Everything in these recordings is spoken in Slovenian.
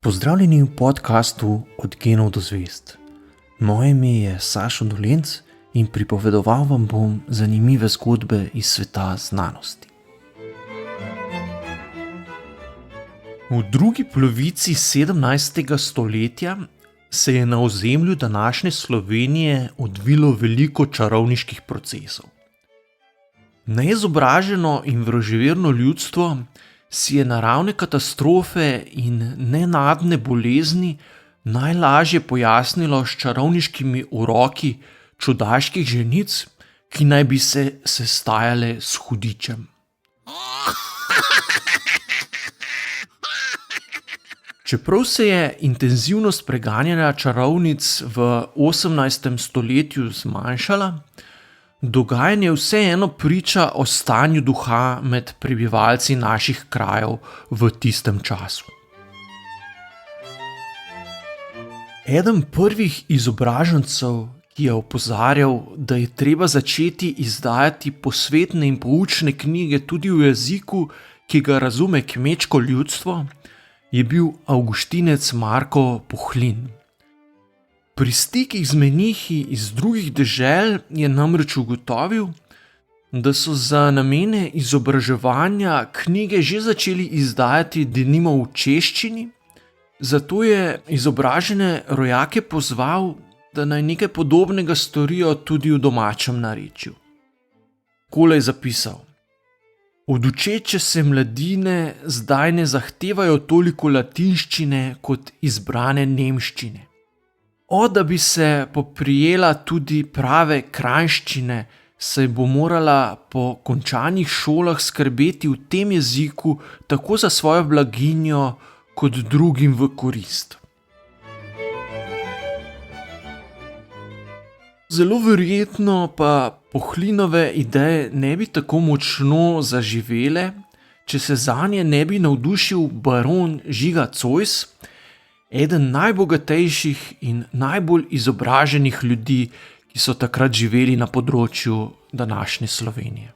Pozdravljeni v podkastu Od genov do zvezd. Moje ime je Sašo Dolenc in pripovedoval vam bom zanimive zgodbe iz sveta znanosti. V drugi polovici 17. stoletja se je na ozemlju današnje Slovenije odvilo veliko čarovniških procesov. Neizobraženo in vroževerno ljudstvo si je naravne katastrofe in nenadne bolezni najlažje pojasnilo s čarovniškimi uroki čudaških ženic, ki naj bi se sestajale s hudičem. Čeprav se je intenzivnost preganjanja čarovnic v 18. stoletju zmanjšala, dogajanje vseeno priča o stanju duha med prebivalci naših krajev v tistem času. Eden prvih izobražencev, ki je opozarjal, da je treba začeti izdajati posvetne in poučne knjige tudi v jeziku, ki ga razume kmečko ljudstvo, je bil Avguštinec Marko Puhlin. Pri stikih z menihi iz drugih dežel je namreč ugotovil, da so za namene izobraževanja knjige že začeli izdajati denimo v češčini, zato je izobražene rojake pozval, da naj nekaj podobnega storijo tudi v domačem narečju. Takole je zapisal: Od učeče se mladine zdaj ne zahtevajo toliko latinščine kot izbrane nemščine. Da bi se poprijela tudi prave kranjščine, saj bo morala po končanih šolah skrbeti v tem jeziku tako za svojo blaginjo kot drugim v korist. Zelo verjetno pa Puhlinove ideje ne bi tako močno zaživele, če se zanje ne bi navdušil baron Žiga Zois, eden najbogatejših in najbolj izobraženih ljudi, ki so takrat živeli na področju današnje Slovenije.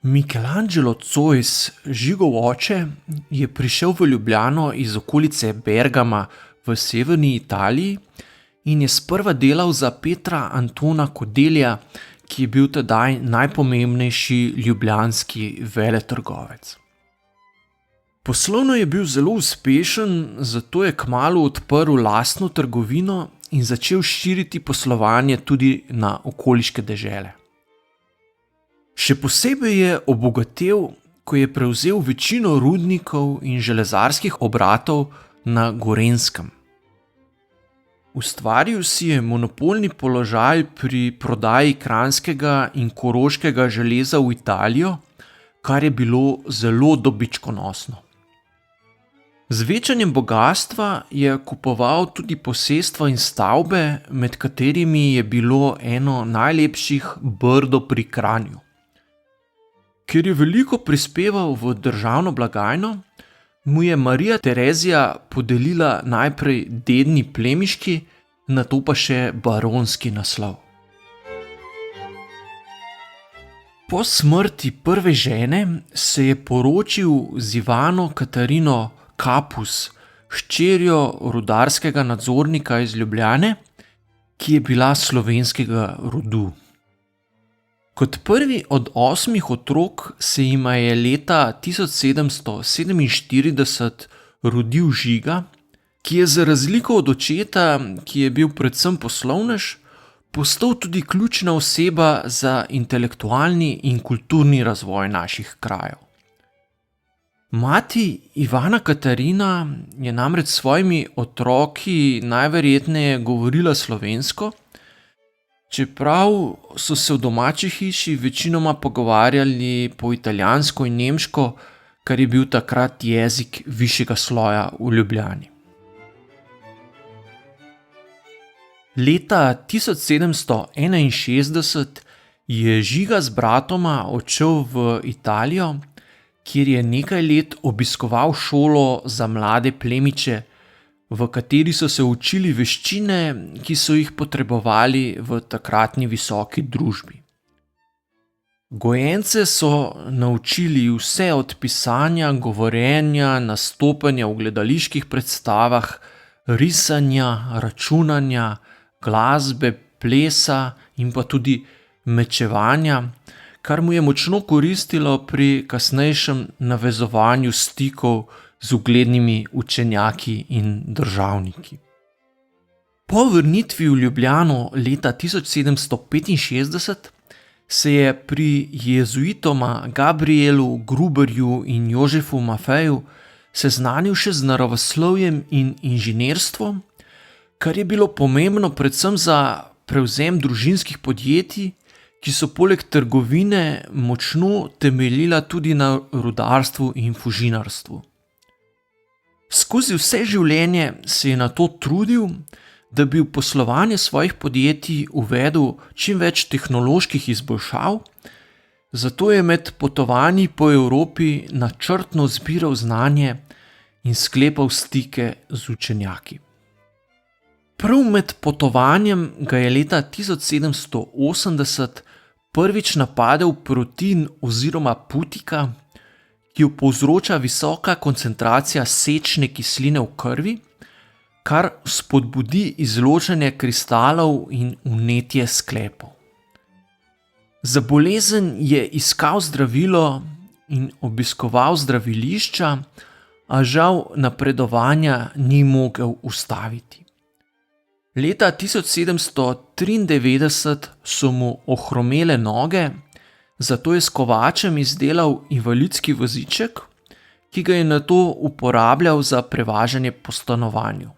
Michelangelo Zois, Žigov oče, je prišel v Ljubljano iz okolice Bergama v severni Italiji in je sprva delal za Petra Antona Kodelja, ki je bil tedaj najpomembnejši ljubljanski veletrgovec. Poslovno je bil zelo uspešen, zato je kmalu odprl lastno trgovino in začel širiti poslovanje tudi na okoliške dežele. Še posebej je obogatel, ko je prevzel večino rudnikov in železarskih obratov na Gorenjskem. Ustvaril si je monopolni položaj pri prodaji kranjskega in koroškega železa v Italijo, kar je bilo zelo dobičkonosno. Z večanjem bogastva je kupoval tudi posestva in stavbe, med katerimi je bilo eno najlepših Brdo pri Kranju. Ker je veliko prispeval v državno blagajno, mu je Marija Terezija podelila najprej dedni plemiški, nato pa še baronski naslov. Po smrti prve žene se je poročil z Ivano Katarino Kapus, hčerjo rudarskega nadzornika iz Ljubljane, ki je bila slovenskega rodu. Kot prvi od 8 otrok se jima je leta 1747 rodil Žiga, ki je za razliko od očeta, ki je bil predvsem poslovnež, postal tudi ključna oseba za intelektualni in kulturni razvoj naših krajev. Mati Ivana Katarina je namreč s svojimi otroki najverjetneje govorila slovensko, čeprav so se v domači hiši večinoma pogovarjali po italijansko in nemško, kar je bil takrat jezik višjega sloja v Ljubljani. Leta 1761 je Žiga z bratoma odšel v Italijo, kjer je nekaj let obiskoval šolo za mlade plemiče, v kateri so se učili veščine, ki so jih potrebovali v takratni visoki družbi. Gojence so naučili vse od pisanja, govorjenja, nastopanja v gledaliških predstavah, risanja, računanja, glasbe, plesa in pa tudi mečevanja, kar mu je močno koristilo pri kasnejšem navezovanju stikov z uglednimi učenjaki in državniki. Po vrnitvi v Ljubljano leta 1765 se je pri jezuitoma Gabrielu Gruberju in Jožefu Maffeju seznanil še z naravoslovjem in inženirstvom, kar je bilo pomembno predvsem za prevzem družinskih podjetij, ki so poleg trgovine močno temeljila tudi na rudarstvu in fužinarstvu. Skozi vse življenje se je nato trudil, da bi v poslovanje svojih podjetij uvedel čim več tehnoloških izboljšav, zato je med potovanji po Evropi načrtno zbiral znanje in sklepal stike z učenjaki. Prav med potovanjem ga je leta 1780 prvič napadel protin oziroma putika, ki jo povzroča visoka koncentracija sečne kisline v krvi, kar spodbudi izločanje kristalov in vnetje sklepov. Za bolezen je iskal zdravilo in obiskoval zdravilišča, a žal napredovanja ni mogel ustaviti. Leta 1793 so mu ohromele noge, zato je s kovačem izdelal invalidski voziček, ki ga je nato uporabljal za prevažanje po stanovanju.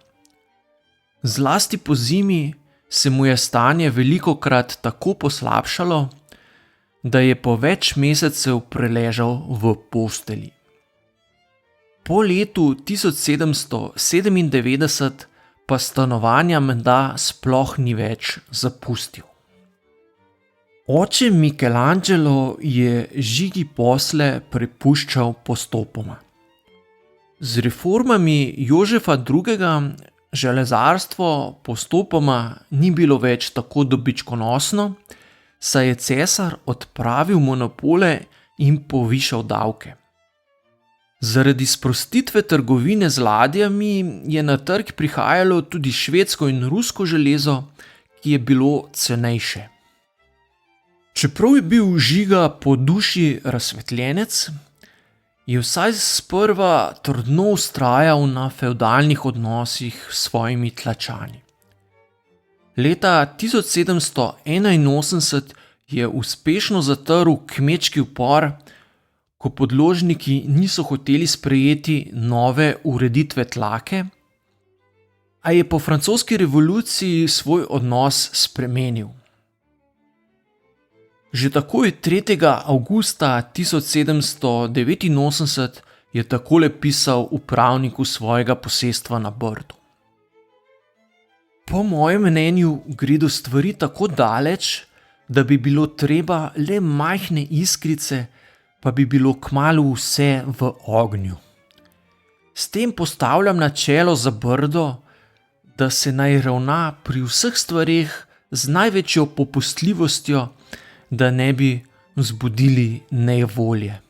Zlasti po zimi se mu je stanje velikokrat tako poslabšalo, da je po več mesecev preležal v postelji. Po letu 1797 pa stanovanja menda sploh ni več zapustil. Oče Michelangelo je Žigi posle prepuščal postopoma. Z reformami Jožefa II. Železarstvo postopoma ni bilo več tako dobičkonosno, saj je cesar odpravil monopole in povišal davke. Zaradi sprostitve trgovine z ladjami je na trg prihajalo tudi švedsko in rusko železo, ki je bilo cenejše. Čeprav je bil Žiga po duši razsvetljenec, je vsaj sprva trdno vztrajal na fevdalnih odnosih s svojimi tlačani. Leta 1781 je uspešno zatrl kmečki upor, ko podložniki niso hoteli sprejeti nove ureditve tlake, a je po francoski revoluciji svoj odnos spremenil. Že takoj 3. avgusta 1789 je takole pisal upravniku svojega posestva na Brdu. Po mojem mnenju gredo stvari tako daleč, da bi bilo treba le majhne iskrice, pa bi bilo kmalu vse v ognju. S tem postavljam načelo za Brdo, da se naj ravna pri vseh stvareh z največjo popustljivostjo, da ne bi vzbudili nejevolje.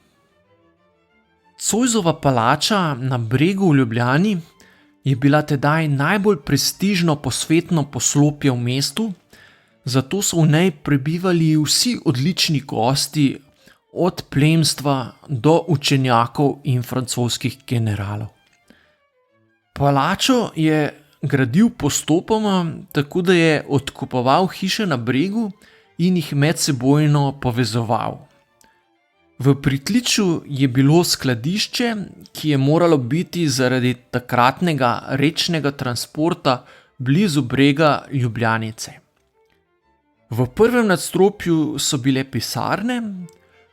Zoisova palača na Bregu v Ljubljani je bila tedaj najbolj prestižno posvetno poslopje v mestu, zato so v njej prebivali vsi odlični gosti, od plemstva do učenjakov in francoskih generalov. Palačo je gradil postopoma, tako da je odkupoval hiše na Bregu in jih medsebojno povezoval. V pritličju je bilo skladišče, ki je moralo biti zaradi takratnega rečnega transporta blizu brega Ljubljanice. V prvem nadstropju so bile pisarne,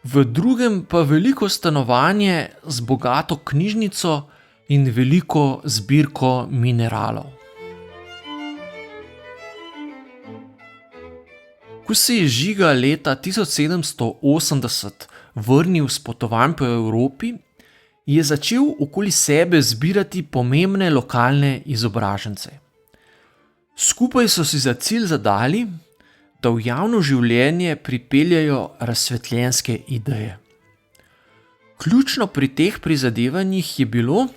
v drugem pa veliko stanovanje z bogato knjižnico in veliko zbirko mineralov. Ko se je Žiga leta 1780 vrnil s potovanj po Evropi, je začel okoli sebe zbirati pomembne lokalne izobražence. Skupaj so si za cilj zadali, da v javno življenje pripeljajo razsvetljenske ideje. Ključno pri teh prizadevanjih je bilo,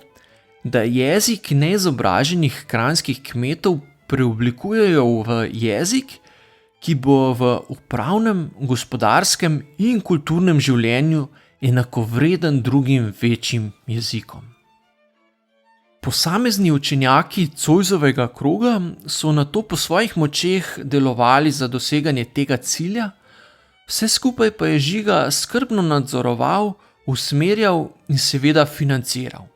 da jezik neizobraženih kranjskih kmetov preoblikujejo v jezik, ki bo v upravnem, gospodarskem in kulturnem življenju enakovreden drugim večjim jezikom. Posamezni učenjaki Zoisovega kroga so nato po svojih močeh delovali za doseganje tega cilja, vse skupaj pa je Žiga skrbno nadzoroval, usmerjal in seveda financiral.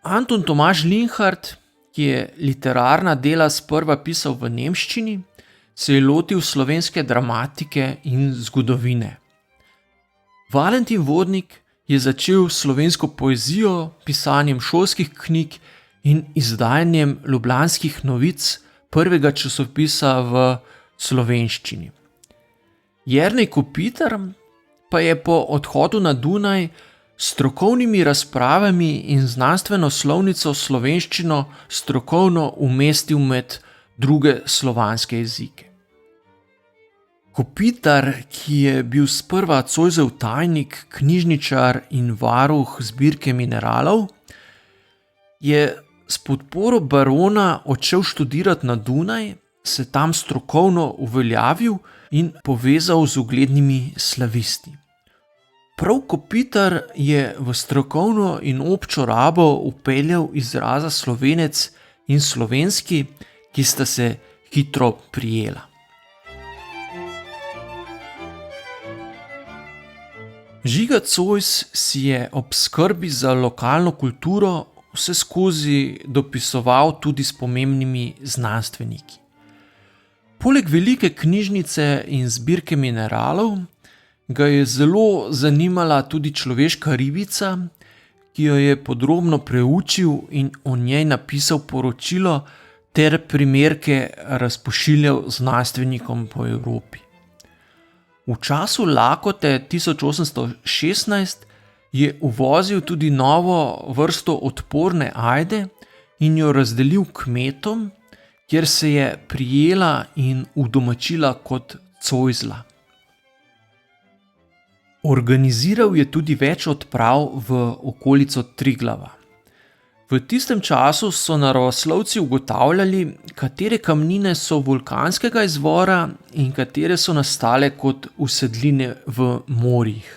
Anton Tomaž Linhart, ki je literarna dela sprva pisal v nemščini, se je lotil slovenske dramatike in zgodovine. Valentin Vodnik je začel slovensko poezijo, pisanjem šolskih knjig in izdajanjem Ljubljanskih novic, prvega časopisa v slovenščini. Jernej Kopitar pa je po odhodu na Dunaj s strokovnimi razpravami in znanstveno slovnico slovenščino strokovno umestil med druge slovanske jezike. Kopitar, ki je bil sprva Zoisov tajnik, knjižničar in varuh zbirke mineralov, je s podporo barona odšel študirati na Dunaj, se tam strokovno uveljavil in povezal z uglednimi slavisti. Prav Kopitar je v strokovno in občo rabo vpeljal izraza slovenec in slovenski, ki sta se hitro prijela. Žiga Zois si je ob skrbi za lokalno kulturo vse skozi dopisoval tudi s pomembnimi znanstveniki. Poleg velike knjižnice in zbirke mineralov ga je zelo zanimala tudi človeška ribica, ki jo je podrobno preučil in o njej napisal poročilo ter primerke razpošiljal znanstvenikom po Evropi. V času lakote 1816 je uvozil tudi novo vrsto odporne ajde in jo razdelil kmetom, kjer se je prijela in udomačila kot Zoisla. Organiziral je tudi več odprav v okolico Triglava. V tistem času so naravoslovci ugotavljali, katere kamnine so vulkanskega izvora in katere so nastale kot usedline v morjih.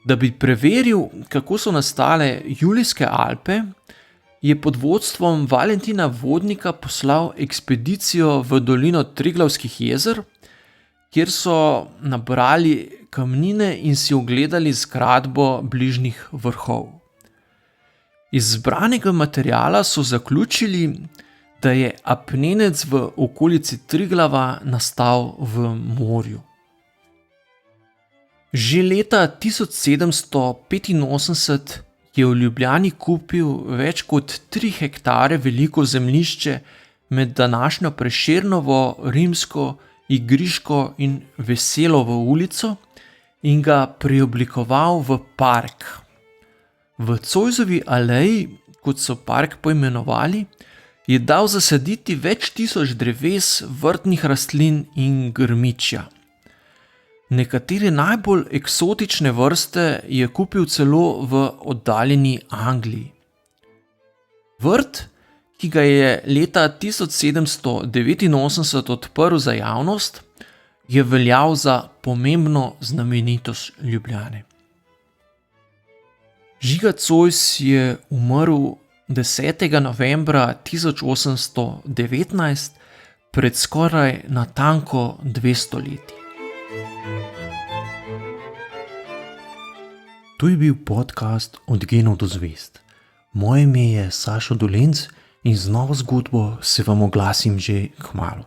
Da bi preveril, kako so nastale Julijske Alpe, je pod vodstvom Valentina Vodnika poslal ekspedicijo v dolino Triglavskih jezer, kjer so nabrali kamnine in si ogledali zgradbo bližnjih vrhov. Iz zbranega materiala so zaključili, da je apnenec v okolici Triglava nastal v morju. Že leta 1785 je v Ljubljani kupil več kot 3 hektare veliko zemljišče med današnjo Prešernovo, Rimsko, Igriško in Veselovo ulico in ga preoblikoval v park. V Zoisovi aleji, kot so park poimenovali, je dal zasaditi več tisoč dreves, vrtnih rastlin in grmičja. Nekatere najbolj eksotične vrste je kupil celo v oddaljeni Angliji. Vrt, ki ga je leta 1789 odprl za javnost, je veljal za pomembno znamenitost Ljubljane. Žiga Zois je umrl 10. novembra 1819 pred skoraj natanko 200 leti. To je bil podcast Od genov do zvezd. Moje ime je Sašo Dolenc in z novo zgodbo se vam oglasim že kmalu.